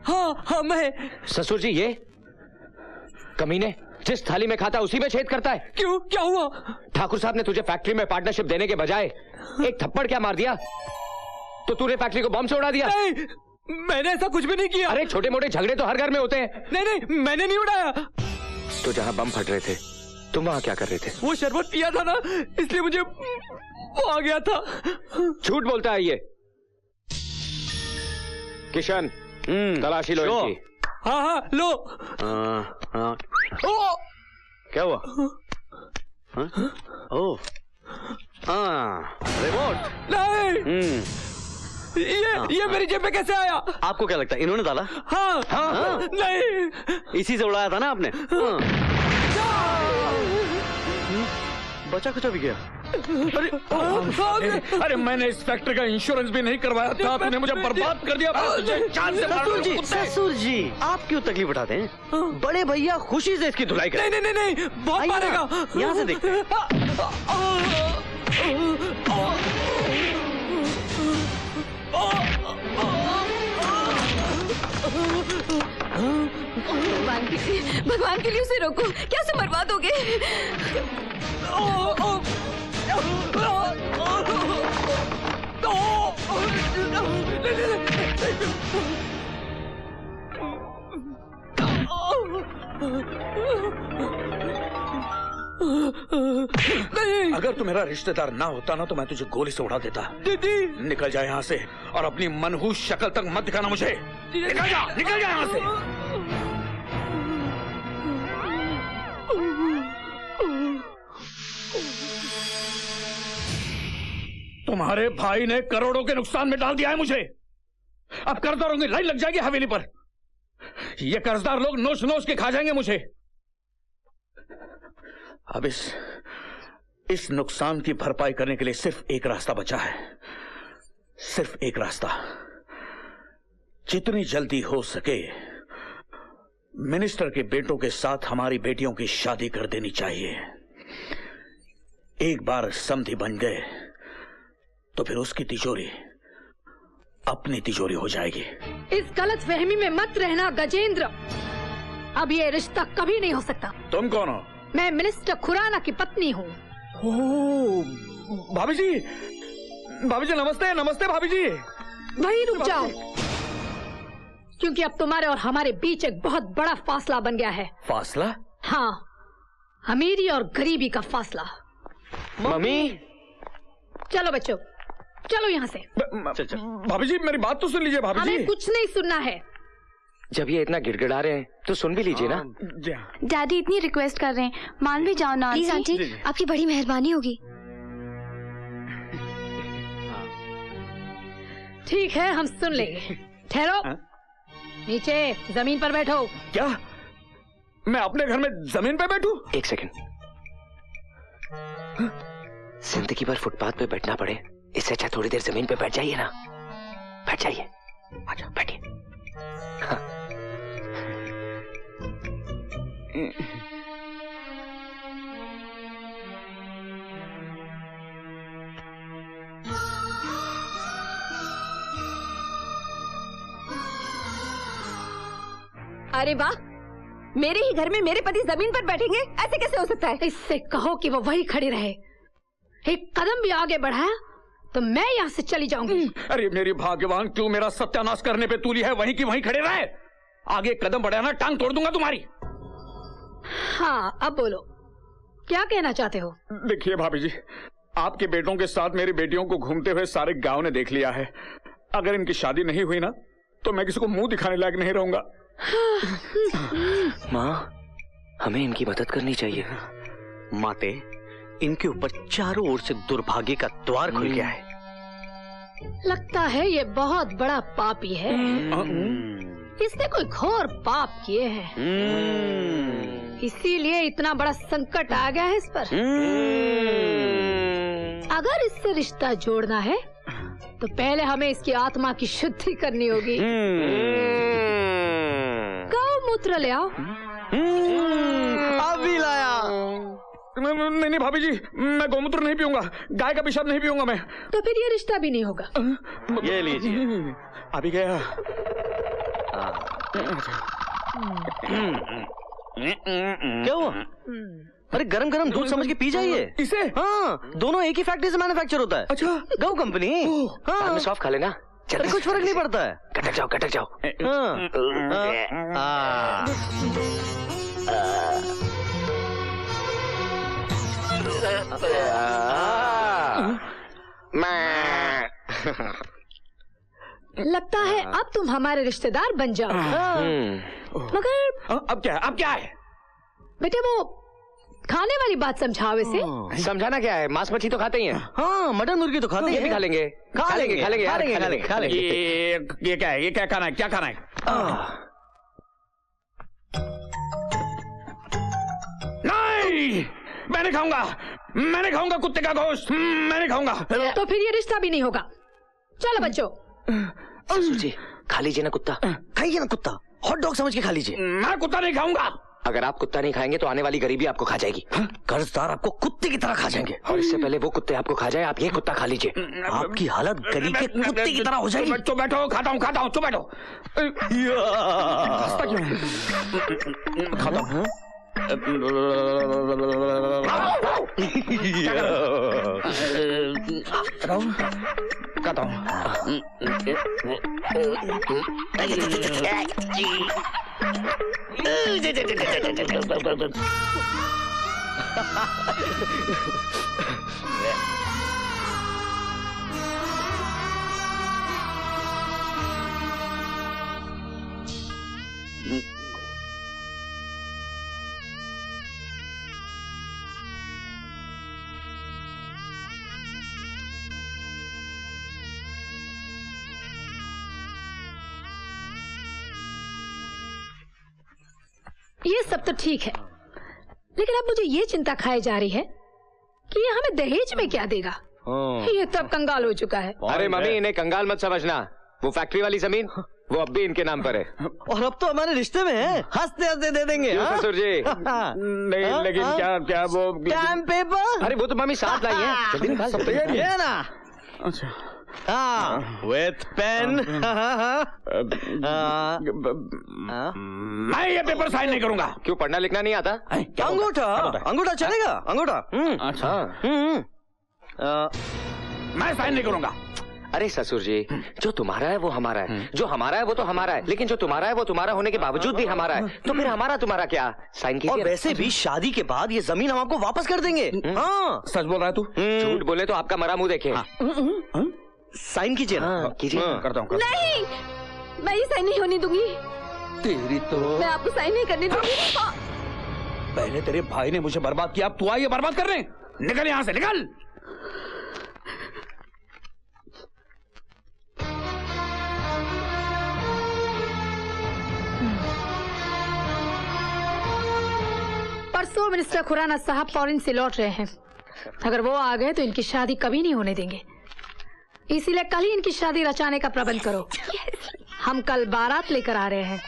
हाँ मैं। ससुर जी, ये कमीने जिस थाली में खाता उसी में छेद करता है। क्यों, क्या हुआ? ठाकुर साहब ने तुझे फैक्ट्री में पार्टनरशिप देने के बजाय एक थप्पड़ क्या मार दिया, तो तूने फैक्ट्री को बॉम्ब से उड़ा दिया। नहीं, मैंने ऐसा कुछ भी नहीं किया। अरे छोटे मोटे झगड़े तो हर घर में होते हैं। नहीं, मैंने नहीं उड़ाया। तो जहां बम फट रहे थे तुम वहां क्या कर रहे थे? वो शरबत पिया था ना, इसलिए मुझे वो आ गया था। झूठ बोलता है ये। किशन, तलाशी लो इनकी। हाँ लो। क्या हुआ? ओह, रिमोट। नहीं, ये मेरी जेब में कैसे आया? आपको क्या लगता है इन्होंने डाला? हाँ। नहीं, इसी से उड़ाया था ना आपने? बचा कुचा भी गया। अरे मैंने इस फैक्ट्री का इंश्योरेंस भी नहीं करवाया था, तूने मुझे बर्बाद कर दिया। ससुर जी, आप क्यों तकलीफ उठाते हैं? बड़े भैया खुशी से इसकी धुलाई करें। नहीं, बहुत मारेगा। यहाँ से देखते हैं। भगवान के लिए उसे रोको, क्या उसे मरवा दोगे? अगर तू मेरा रिश्तेदार ना होता ना तो मैं तुझे गोली से उड़ा देता। दीदी, निकल जा यहाँ से और अपनी मनहूस शक्ल तक मत दिखाना मुझे। निकल जा यहाँ से। तुम्हारे भाई ने करोड़ों के नुकसान में डाल दिया है मुझे। अब कर्जदारों की लाइन लग जाएगी हवेली पर। ये कर्जदार लोग नोच नोच के खा जाएंगे मुझे। अब इस नुकसान की भरपाई करने के लिए सिर्फ एक रास्ता बचा है, सिर्फ एक रास्ता। जितनी जल्दी हो सके मिनिस्टर के बेटों के साथ हमारी बेटियों की शादी कर देनी चाहिए। एक बार समधी बन गए तो फिर उसकी तिजोरी अपनी तिजोरी हो जाएगी। इस गलत फहमी में मत रहना गजेंद्र। अब ये रिश्ता कभी नहीं हो सकता। तुम कौन हो? मैं मिनिस्टर खुराना की पत्नी हूँ। भाभी जी नमस्ते। नमस्ते भाभी जी। वहीं रुक जाओ, क्योंकि अब तुम्हारे और हमारे बीच एक बहुत बड़ा फासला बन गया है। फासला? हाँ, अमीरी और गरीबी का फासला। मम्मी, चलो बच्चों, चलो यहाँ से। भाभी जी मेरी बात तो सुन लीजिए। भाभी जी, हमें कुछ नहीं सुनना है। जब ये इतना गिड़गिड़ा रहे हैं तो सुन भी लीजिए ना। डैडी इतनी रिक्वेस्ट कर रहे हैं, मान भी जाओ ना। प्लीज आंटी, आपकी बड़ी मेहरबानी होगी। ठीक है, हम सुन लेंगे। ठहरो, नीचे जमीन पर बैठो। क्या मैं अपने घर में जमीन पे बैठूं? एक सेकंड। जिंदगी भर फुटपाथ पे बैठना पड़े, इससे अच्छा थोड़ी देर जमीन पे बैठ जाइए ना। बैठ जाइए, अच्छा बैठिए। हाँ। अरे वाह, मेरे ही घर में मेरे पति जमीन पर बैठेंगे, ऐसे कैसे हो सकता है? इससे कहो कि वो वही खड़ी रहे। एक कदम भी आगे बढ़ाया तो मैं यहाँ से चली जाऊंगी। अरे मेरी भाग्यवान, क्यों मेरा सत्यानाश करने पे तूली है? वहीं की वहीं खड़े रहे। आगे कदम बढ़ाना टांग तोड़ दूंगा तुम्हारी। हाँ, अब बोलो, क्या कहना चाहते हो? देखिए भाभी जी, आपके बेटों के साथ मेरी बेटियों को घूमते हुए सारे गांव ने देख लिया है। अगर इनकी शादी नहीं हुई ना तो मैं किसी को मुंह दिखाने लायक नहीं रहूंगा। माँ, हमें इनकी मदद करनी चाहिए। माते, इनके ऊपर चारों ओर से दुर्भाग्य का द्वार खुल गया है। लगता है ये बहुत बड़ा पापी है। इसने कोई घोर पाप किए हैं, इसीलिए इतना बड़ा संकट आ गया है इस पर। अगर इससे रिश्ता जोड़ना है तो पहले हमें इसकी आत्मा की शुद्धि करनी होगी। गौमूत्र ले आओ। अभी लाया। नहीं भाभी जी, मैं गौमूत्र नहीं पीऊंगा, गाय का पेशाब नहीं पीऊंगा मैं। तो फिर ये रिश्ता भी नहीं होगा। ये लीजिए। अभी गया। क्या हुआ? अरे गरम गरम दूध समझ के पी जाइए इसे। हाँ, दोनों एक ही फैक्ट्री से मैन्युफैक्चर होता है। अच्छा, गौ कंपनी। बाद में सॉफ्ट खा लेना। अरे कुछ फर्क नहीं पड़ता है। कटक जाओ, कटक जाओ। लगता है अब तुम हमारे रिश्तेदार बन जाओ। मगर अब क्या है? अब क्या है? बेटे वो खाने वाली बात समझाओ इसे। समझाना क्या है? मांस मछली तो खाते ही हैं। हाँ, मटन मुर्गी तो खाते ये हैं। भी खा लेंगे, खा लेंगे, खा लेंगे, खा यार, लेंगे, खा लेंगे, खा लेंगे। ये क्या है? ये क्या खाना है? क्या खाना है? नहीं, मैं नहीं खाऊंगा। मैं नहीं खाऊंगा कुत्ते का गोश्त। मैं नहीं खाऊंगा। तो फिर ये रिश्ता भी नहीं होगा। चलो बच्चों। ससुर जी, खा लीजिए ना कुत्ता। खाइए ना कुत्ता, हॉट डॉग समझ के खा लीजिए। मैं कुत्ता नहीं खाऊंगा। अगर आप कुत्ता नहीं खाएंगे तो आने वाली गरीबी आपको खा जाएगी। कर्जदार आपको कुत्ते की तरह खा जाएंगे। और इससे पहले वो कुत्ते आपको खा जाए, आप ये कुत्ता खा लीजिए। आपकी हालत गली के कुत्ते की तरह हो जाएगी। तो बैठो, खाता हूँ, खाता हूँ, तो बैठो। खाता हूँ। खाता हूँ। ये सब तो ठीक है, लेकिन अब मुझे ये चिंता खाई जा रही है कि ये हमें दहेज में क्या देगा। ये तब कंगाल हो चुका है। अरे मम्मी, इन्हें कंगाल मत समझना। वो फैक्ट्री वाली जमीन वो अब भी इनके नाम पर है। और अब तो हमारे रिश्ते में है, हंसते हंसते दे देंगे। क्यों ससुर जी? नहीं, लेकिन क्या वो स्टैम्प पेपर। अरे वो तो मम्मी साथ लाई है, जल्दी निकाल। सब तैयार ये है ना। अच्छा, विथ पेन। मैं ये पेपर साइन नहीं करूंगा। क्यों, पढ़ना लिखना नहीं आता? अंगूठा, अंगूठा चलेगा, अंगूठा। अच्छा, मैं साइन नहीं करूंगा। अरे ससुर जी, जो तुम्हारा है वो हमारा है, जो हमारा है वो तो हमारा है, लेकिन जो तुम्हारा है वो तुम्हारा होने के बावजूद भी हमारा है, तो फिर हमारा तुम्हारा क्या? साइन कीजिए। और वैसे भी शादी के बाद ये जमीन हम आपको वापस कर देंगे। हाँ, सच बोल रहा है तू? झूठ बोले तो आपका मरा मुंह देखे। साइन कीजिए ना। कीजिए। करता हूँ। नहीं, मैं ये साइन नहीं होने दूंगी। तेरी तो मैं आपको साइन नहीं करने दूंगी। पहले तेरे भाई ने मुझे बर्बाद किया, अब तू आई है बर्बाद करने। निकल यहाँ से, निकल। परसों मिनिस्टर खुराना साहब फॉरेन से लौट रहे हैं। अगर वो आ गए तो इनकी शादी कभी नहीं होने देंगे, इसीलिए कल ही इनकी शादी रचाने का प्रबंध करो। हम कल बारात लेकर आ रहे हैं।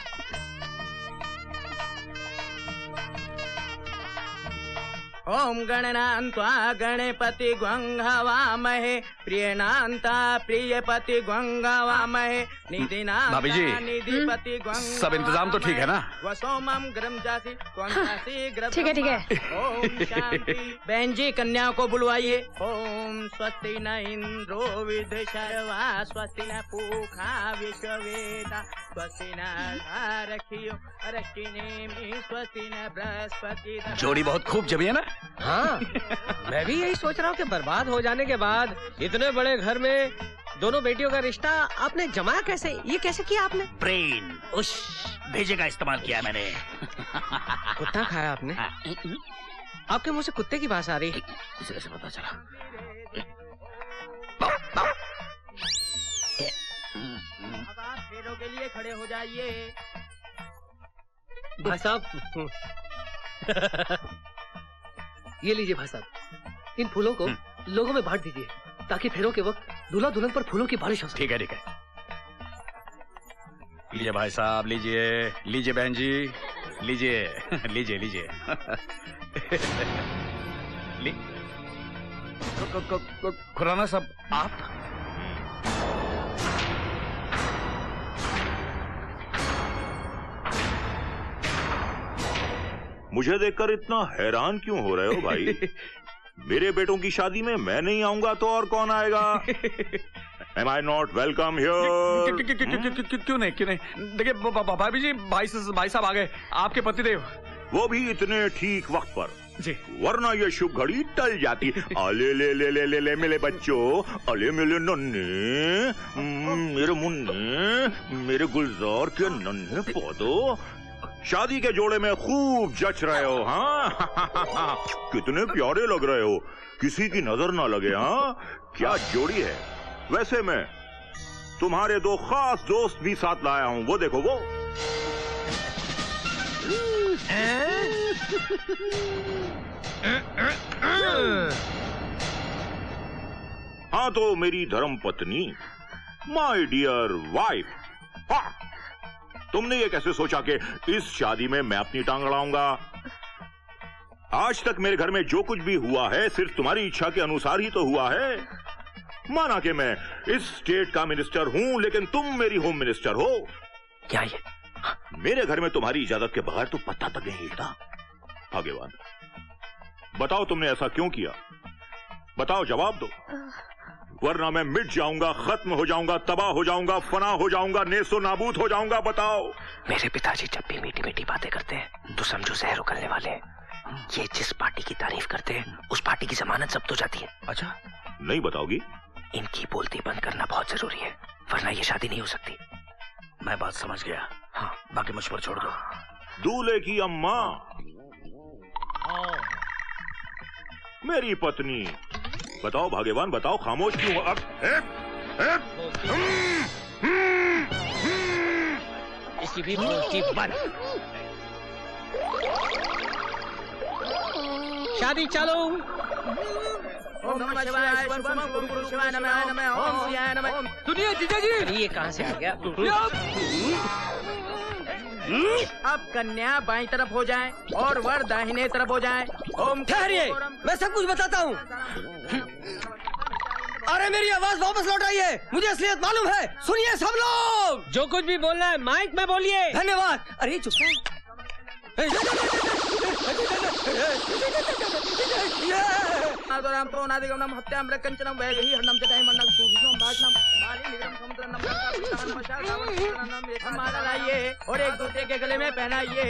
ओम गणनान्त्वा गणपति गंगावामहे प्रियनान्ता प्रियपति गंगावामहे निधिनान्ता भाभी जी, निधिपति सब इंतजाम तो ठीक है ना? वसोमम ग्रम जासी कौनसी ग्रम। ठीक है, ठीक है। ओम शांति। बहन जी, कन्या को बुलवाइए। ओम स्वस्ति न इंद्रो विद शर्वा स्वस्ति न पूखा विश्ववेदा स्वस्ति न रखियो रखिने स्वस्ति न बृहस्पति। जोड़ी बहुत खूब जमी है ना? हाँ, मैं भी यही सोच रहा हूँ कि बर्बाद हो जाने के बाद इतने बड़े घर में दोनों बेटियों का रिश्ता आपने जमाया कैसे? ये कैसे किया आपने? ब्रेन, उस भेजे का इस्तेमाल किया है मैंने। कुत्ता खाया आपने? आपके मुंह से कुत्ते की बात आ रही। इसे कैसे पता चला? अब आप फेरों के लिए खड़े हो जाइए। भाई साहब, ये लीजिए भाई साहब, इन फूलों को लोगों में बांट दीजिए ताकि फेरों के वक्त दूल्हा दुल्हन पर फूलों की बारिश हो सके। ठीक है, ठीक है। लीजिए भाई साहब, लीजिए, लीजिए बहन जी, लीजिए, लीजिए, लीजिए। खुराना साहब, आप? मुझे देखकर इतना हैरान क्यों हो रहे हो भाई? मेरे बेटों की शादी में मैं नहीं आऊंगा तो और कौन आएगा? Am I not welcome here? क्यों नहीं? देखिए भाभी जी, भाई साहब आ गए, आपके पतिदेव। वो भी इतने ठीक वक्त पर जी, वरना ये शुभ घड़ी टल जाती। अले ले ले ले ले ले मेरे बच्चों, अले मेरे नन्हे, मेरे मुन्ने, मेरे गुलजार के नन्हे पौधों, शादी के जोड़े में खूब जच रहे हो। हाँ कितने प्यारे लग रहे हो, किसी की नजर ना लगे। हाँ क्या जोड़ी है। वैसे मैं तुम्हारे दो खास दोस्त भी साथ लाया हूँ, वो देखो वो। हाँ तो मेरी धर्म पत्नी, माय डियर वाइफ। हाँ तुमने ये कैसे सोचा कि इस शादी में मैं अपनी टांग अड़ाऊंगा? आज तक मेरे घर में जो कुछ भी हुआ है सिर्फ तुम्हारी इच्छा के अनुसार ही तो हुआ है। माना कि मैं इस स्टेट का मिनिस्टर हूं, लेकिन तुम मेरी होम मिनिस्टर हो। क्या ये? मेरे घर में तुम्हारी इजाजत के बगैर तो पत्ता तक नहीं हिलता। भाग्यवान, बताओ तुमने ऐसा क्यों किया? बताओ, जवाब दो, वरना मैं मिट जाऊंगा, खत्म हो जाऊंगा, तबाह हो जाऊंगा, फना हो जाऊंगा, नेस्तो नाबूद हो जाऊंगा। बताओ। मेरे पिताजी जब भी मीठी मीठी बातें करते हैं तो समझो जहर उगलने वाले हैं। ये जिस पार्टी की तारीफ करते हैं उस पार्टी की जमानत जब्त हो जाती है। अच्छा, नहीं बताओगी? इनकी बोलती बंद करना बहुत जरूरी है, वरना ये शादी नहीं हो सकती। मैं बात समझ गया। हाँ, बाकी मुझ पर छोड़ दो। दूल्हे की अम्मा, मेरी पत्नी, बताओ भाग्यवान, बताओ, खामोश क्यों? अब इसकी भी बोलती बंद। शादी चालू। ओम नमः शिवाय, शुभम गुरु शिवाय नमः, नमः ओम शिवाय नमः। सुनिए जीजा जी, ये कहाँ से आ गया? अब कन्या बाईं तरफ हो जाए और वर दाहिने तरफ हो जाए। ओम ठहरिए, मैं सब कुछ बताता हूँ। अरे मेरी आवाज वापस लौट आई है, मुझे असलियत मालूम है। सुनिए सब लोग, जो कुछ भी बोलना है माइक में बोलिए। धन्यवाद। अरे चुप राम तो नादिगम हत्याम कंचनम वैदेही हरनम जटाय मन्नम सूर्यम भाषणम बाली निगम समुद्र नमः हमारा लाइए और एक दूसरे के गले में पहनाइए।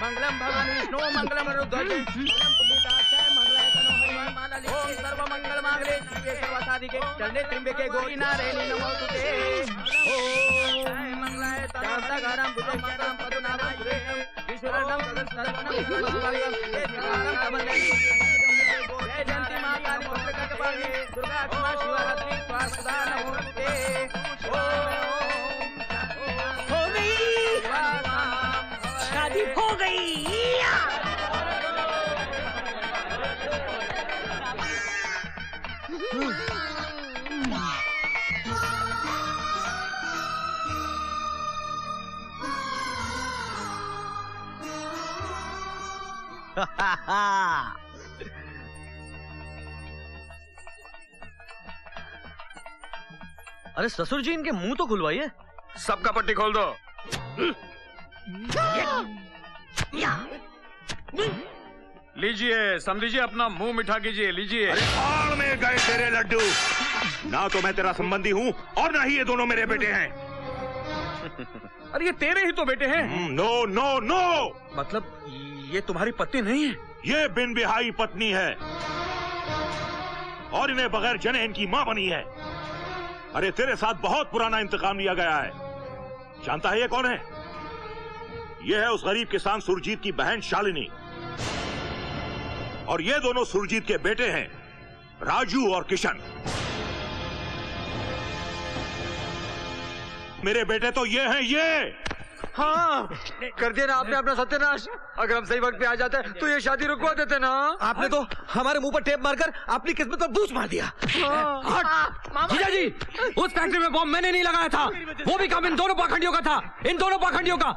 मंगलम भगवान विष्णु मंगलम रुद्रज मंगलम पुनीताक्षय मंगलाय तनो हनुमान माला लिखे। ओम सर्व मंगल मांगले शिवे सर्वसाधिके शरणे त्र्यंबके गौरी नारायणी नमोस्तुते। ओम मंगलाय तनो हनुमान भुजंगम पदनाभं सुरेशम विश्वरण्यम सर्वनम सर्वमंगलम कमलम। जय जयंती मां काली भद्रकाली दुर्गा क्षमा शिवरात्रि स्वास्थ्य नमोस्तुते। हो गई शादी, हो गई। अरे ससुर जी, इनके मुंह तो खुलवाइए। सबका पट्टी खोल दो। लीजिए, समझिए, अपना मुंह मिठा कीजिए, लीजिए। अरे बाढ़ में गए तेरे लड्डू। ना तो मैं तेरा संबंधी हूँ और ना ही ये दोनों मेरे बेटे हैं। अरे ये तेरे ही तो बेटे हैं। नो नो नो, मतलब ये तुम्हारी पत्नी नहीं है? ये बिन बिहाई पत्नी है और इन्हें बगैर जने इनकी माँ बनी है। अरे तेरे साथ बहुत पुराना इंतकाम लिया गया है। जानता है ये कौन है? ये है उस गरीब किसान सुरजीत की बहन शालिनी, और ये दोनों सुरजीत के बेटे हैं, राजू और किशन। मेरे बेटे तो ये हैं, ये। हाँ, कर दिया ना आपने अपना सत्यानाश। अगर हम सही वक्त पे आ जाते तो ये शादी रुकवा देते ना। आपने तो हमारे मुंह पर टेप मारकर अपनी किस्मत पर बूझ मार दिया। जीजा जी, उस फैक्ट्री में बॉम्ब मैंने नहीं लगाया था, वो भी काम इन दोनों पाखंडियों का था, इन दोनों पाखंडियों का।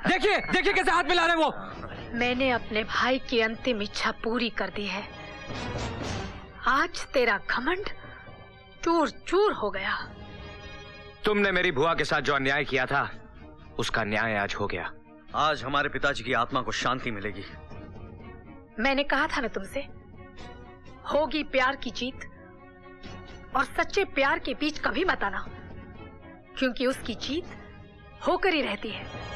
देखिए देखिए कैसे हाथ मिला रहे हैं वो। मैंने अपने भाई की अंतिम इच्छा पूरी कर दी है। आज तेरा घमंड चूर चूर हो गया। तुमने मेरी बुआ के साथ जो अन्याय किया था उसका न्याय आज हो गया। आज हमारे पिताजी की आत्मा को शांति मिलेगी। मैंने कहा था ना तुमसे, होगी प्यार की जीत, और सच्चे प्यार के बीच कभी मत आना, क्योंकि उसकी जीत होकर ही रहती है।